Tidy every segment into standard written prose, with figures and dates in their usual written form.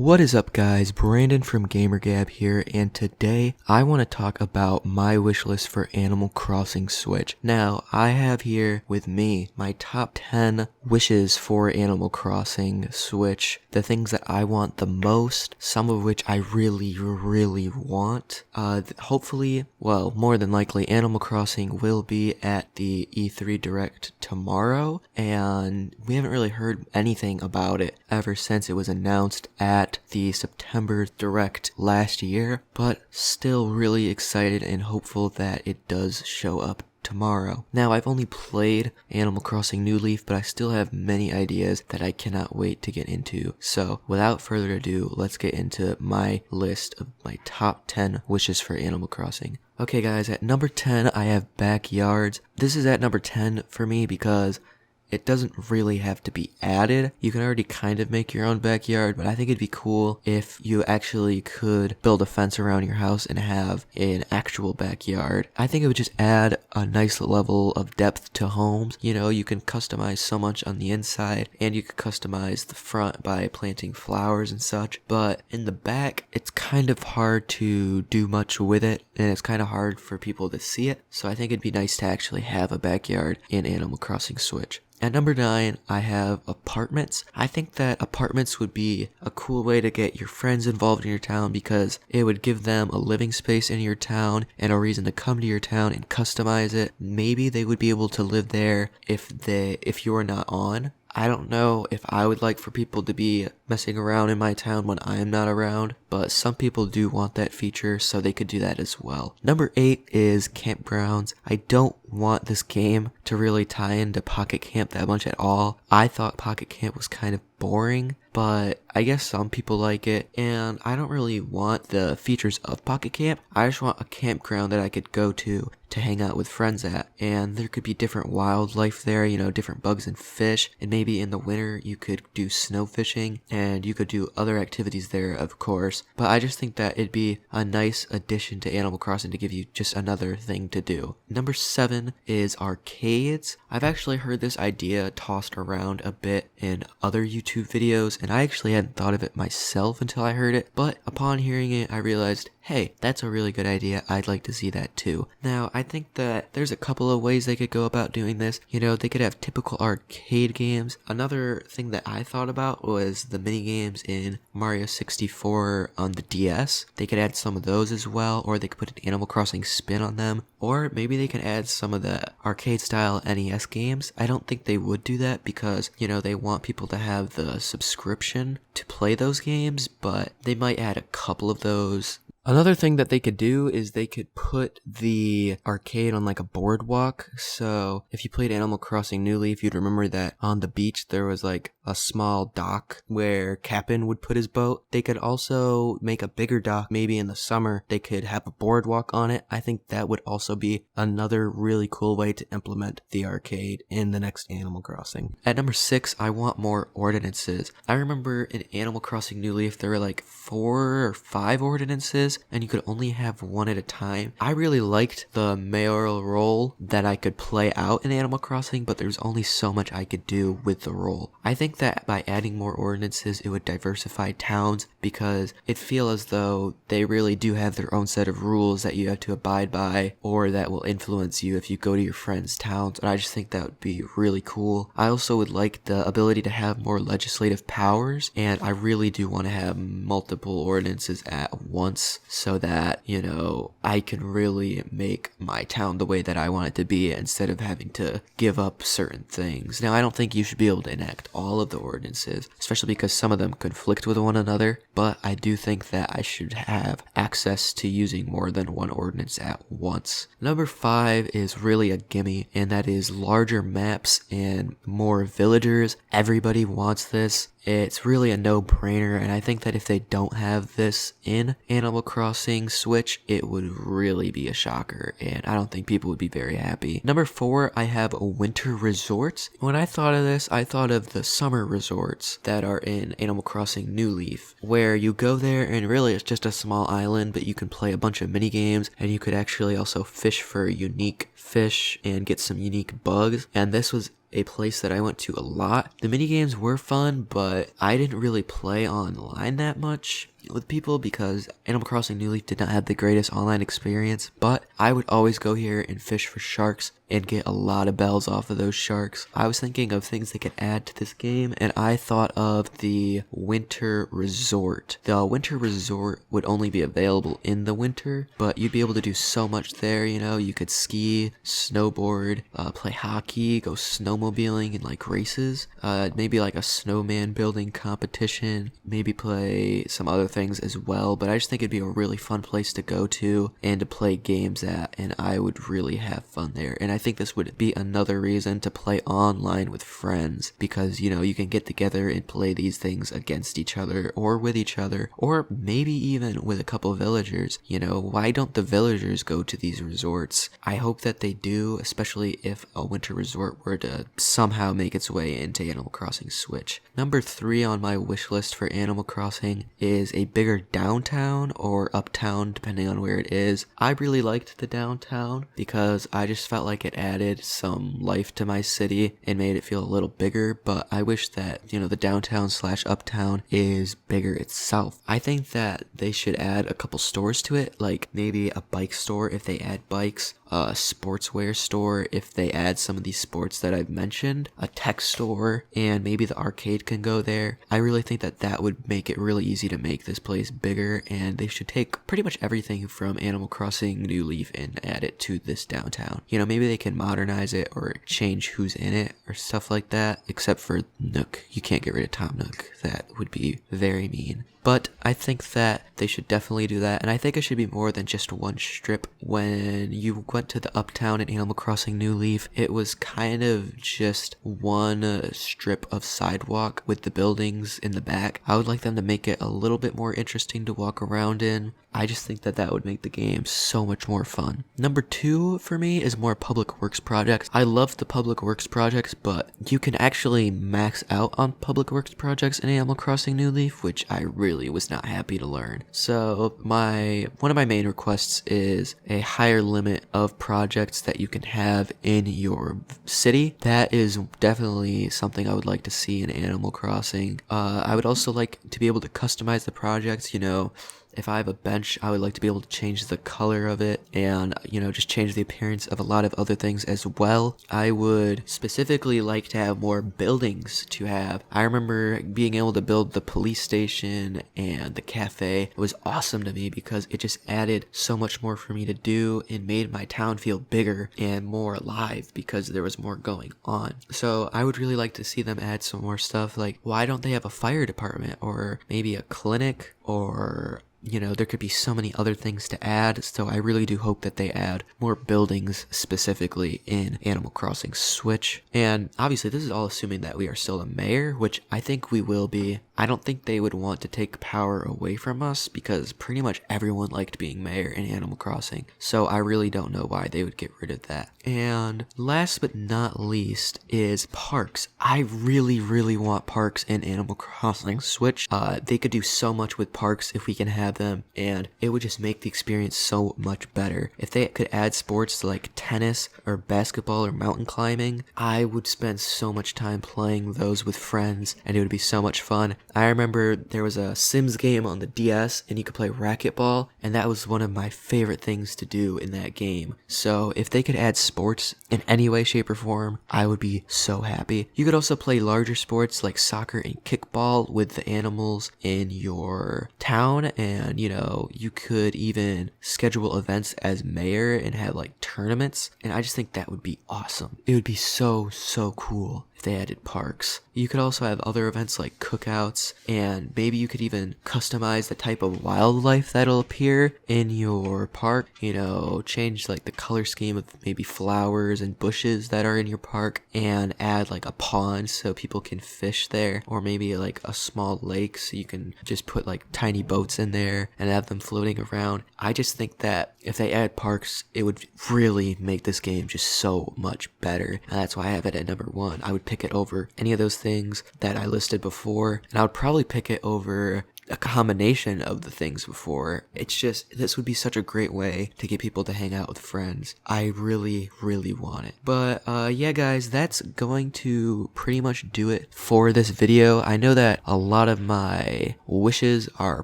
What is up, guys? Brandon from Gamer Gab here, and today I want to talk about my wish list for Animal Crossing Switch. Now, I have here with me my top 10 wishes for Animal Crossing Switch, the things that I want the most, some of which I really want. Hopefully, well, more than likely, Animal Crossing will be at the E3 Direct tomorrow, and we haven't really heard anything about it ever since it was announced at the September Direct last year, but still really excited and hopeful that it does show up tomorrow. Now, I've only played Animal Crossing New Leaf, but I still have many ideas that I cannot wait to get into. So, without further ado, let's get into my list of my top 10 wishes for Animal Crossing. Okay, guys, at number 10, I have backyards. This is at number 10 for me because it doesn't really have to be added. You can already kind of make your own backyard, but I think it'd be cool if you actually could build a fence around your house and have an actual backyard. I think it would just add a nice level of depth to homes. You know, you can customize so much on the inside, and you could customize the front by planting flowers and such, but in the back, it's kind of hard to do much with it, and it's kind of hard for people to see it, so I think it'd be nice to actually have a backyard in Animal Crossing Switch. At number 9, I have apartments. I think that apartments would be a cool way to get your friends involved in your town because it would give them a living space in your town and a reason to come to your town and customize it. Maybe they would be able to live there if you're not on. I don't know if I would like for people to be messing around in my town when I'm not around, but some people do want that feature, so they could do that as well. Number 8 is campgrounds. I don't want this game to really tie into Pocket Camp that much at all. I thought Pocket Camp was kind of boring, but I guess some people like it, and I don't really want the features of Pocket Camp. I just want a campground that I could go to hang out with friends at, and there could be different wildlife there, you know, different bugs and fish, and maybe in the winter you could do snow fishing, and you could do other activities there, of course, but I just think that it'd be a nice addition to Animal Crossing to give you just another thing to do. Number 7 is arcades. I've actually heard this idea tossed around a bit in other YouTube videos, and I actually hadn't thought of it myself until I heard it, but upon hearing it, I realized, hey, that's a really good idea. I'd like to see that too. Now, I think that there's a couple of ways they could go about doing this. You know, they could have typical arcade games. Another thing that I thought about was the mini games in Mario 64 on the DS. They could add some of those as well, or they could put an Animal Crossing spin on them, or maybe they can add some of the arcade style NES games. I don't think they would do that because, you know, they want people to have the subscription to play those games, but they might add a couple of those. Another thing that they could do is they could put the arcade on like a boardwalk. So if you played Animal Crossing New Leaf, you'd remember that on the beach there was like a small dock where Cap'n would put his boat. They could also make a bigger dock. Maybe in the summer they could have a boardwalk on it. I think that would also be another really cool way to implement the arcade in the next Animal Crossing. At number 6, I want more ordinances. I remember in Animal Crossing New Leaf there were like 4 or 5 ordinances, and you could only have one at a time. I really liked the mayoral role that I could play out in Animal Crossing, but there's only so much I could do with the role. I think that by adding more ordinances, it would diversify towns because it feels as though they really do have their own set of rules that you have to abide by or that will influence you if you go to your friends' towns, and I just think that would be really cool. I also would like the ability to have more legislative powers, and I really do want to have multiple ordinances at once, so that, you know, I can really make my town the way that I want it to be instead of having to give up certain things. Now, I don't think you should be able to enact all of the ordinances, especially because some of them conflict with one another, but I do think that I should have access to using more than one ordinance at once. Number 5 is really a gimme, and that is larger maps and more villagers. Everybody wants this. It's really a no-brainer, and I think that if they don't have this in Animal Crossing Switch, it would really be a shocker, and I don't think people would be very happy. Number 4, I have winter resorts. When I thought of this, I thought of the summer resorts that are in Animal Crossing New Leaf, where you go there and really it's just a small island, but you can play a bunch of mini games, and you could actually also fish for unique fish and get some unique bugs, and this was a place that I went to a lot. The mini games were fun, but I didn't really play online that much with people because Animal Crossing New Leaf did not have the greatest online experience, but I would always go here and fish for sharks and get a lot of bells off of those sharks. I was thinking of things they could add to this game, and I thought of the Winter Resort. The Winter Resort would only be available in the winter, but you'd be able to do so much there, you know. You could ski, snowboard, play hockey, go snowmobiling in like races, maybe like a snowman building competition, maybe play some other things as well. But I just think it'd be a really fun place to go to and to play games at, and I would really have fun there. And I think this would be another reason to play online with friends, because, you know, you can get together and play these things against each other or with each other, or maybe even with a couple villagers. You know, why don't the villagers go to these resorts? I hope that they do, especially if a winter resort were to somehow make its way into Animal Crossing Switch. Number 3 on my wish list for Animal Crossing is a bigger downtown or uptown, depending on where it is. I really liked the downtown because I just felt like it added some life to my city and made it feel a little bigger, but I wish that, you know, the downtown / uptown is bigger itself. I think that they should add a couple stores to it, like maybe a bike store if they add bikes, a sportswear store if they add some of these sports that I've mentioned, a tech store, and maybe the arcade can go there. I really think that that would make it really easy to make this place bigger, and they should take pretty much everything from Animal Crossing New Leaf and add it to this downtown. You know, maybe they can modernize it or change who's in it or stuff like that, except for Nook. You can't get rid of Tom Nook. That would be very mean. But I think that they should definitely do that, and I think it should be more than just one strip. When you went to the uptown in Animal Crossing New Leaf, it was kind of just one strip of sidewalk with the buildings in the back. I would like them to make it a little bit more interesting to walk around in. I just think that that would make the game so much more fun. Number 2 for me is more public works projects. I love the public works projects, but you can actually max out on public works projects in Animal Crossing New Leaf, which I really was not happy to learn. So one of my main requests is a higher limit of projects that you can have in your city. That is definitely something I would like to see in Animal Crossing. I would also like to be able to customize the projects, you know. If I have a bench, I would like to be able to change the color of it and, you know, just change the appearance of a lot of other things as well. I would specifically like to have more buildings to have. I remember being able to build the police station and the cafe. It was awesome to me because it just added so much more for me to do and made my town feel bigger and more alive because there was more going on. So I would really like to see them add some more stuff. Like, why don't they have a fire department or maybe a clinic, or you know, there could be so many other things to add. So I really do hope that they add more buildings specifically in Animal Crossing Switch. And obviously this is all assuming that we are still the mayor, which I think we will be. I don't think they would want to take power away from us because pretty much everyone liked being mayor in Animal Crossing. So I really don't know why they would get rid of that. And last but not least is parks. I really want parks in Animal Crossing Switch. They could do so much with parks if we can have them, and it would just make the experience so much better. If they could add sports like tennis or basketball or mountain climbing, I would spend so much time playing those with friends, and it would be so much fun. I remember there was a Sims game on the DS, and you could play racquetball, and that was one of my favorite things to do in that game. So if they could add sports in any way, shape, or form, I would be so happy. You could also play larger sports like soccer and kickball with the animals in your town, and you know, you could even schedule events as mayor and have like tournaments, and I just think that would be awesome. It would be so cool if they added parks. You could also have other events like cookouts, and maybe you could even customize the type of wildlife that'll appear in your park. You know, change like the color scheme of maybe flowers and bushes that are in your park, and add like a pond so people can fish there, or maybe like a small lake so you can just put like tiny boats in there and have them floating around. I just think that if they add parks, it would really make this game just so much better, and that's why I have it at number 1. I would pick it over any of those things that I listed before, and I would probably pick it over a combination of the things before. It's just, this would be such a great way to get people to hang out with friends. I really, really want it. But yeah guys, that's going to pretty much do it for this video. I know that a lot of my wishes are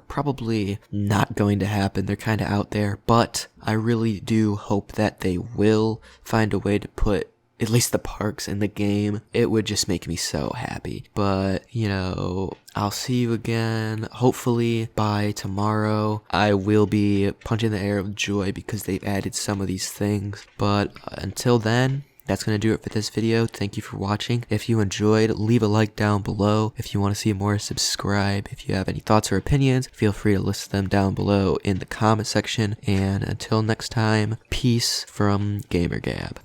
probably not going to happen. They're kind of out there, but I really do hope that they will find a way to put at least the parks in the game. It would just make me so happy. But, you know, I'll see you again. Hopefully by tomorrow, I will be punching the air with joy because they've added some of these things. But until then, that's going to do it for this video. Thank you for watching. If you enjoyed, leave a like down below. If you want to see more, subscribe. If you have any thoughts or opinions, feel free to list them down below in the comment section. And until next time, peace from Gamer Gab.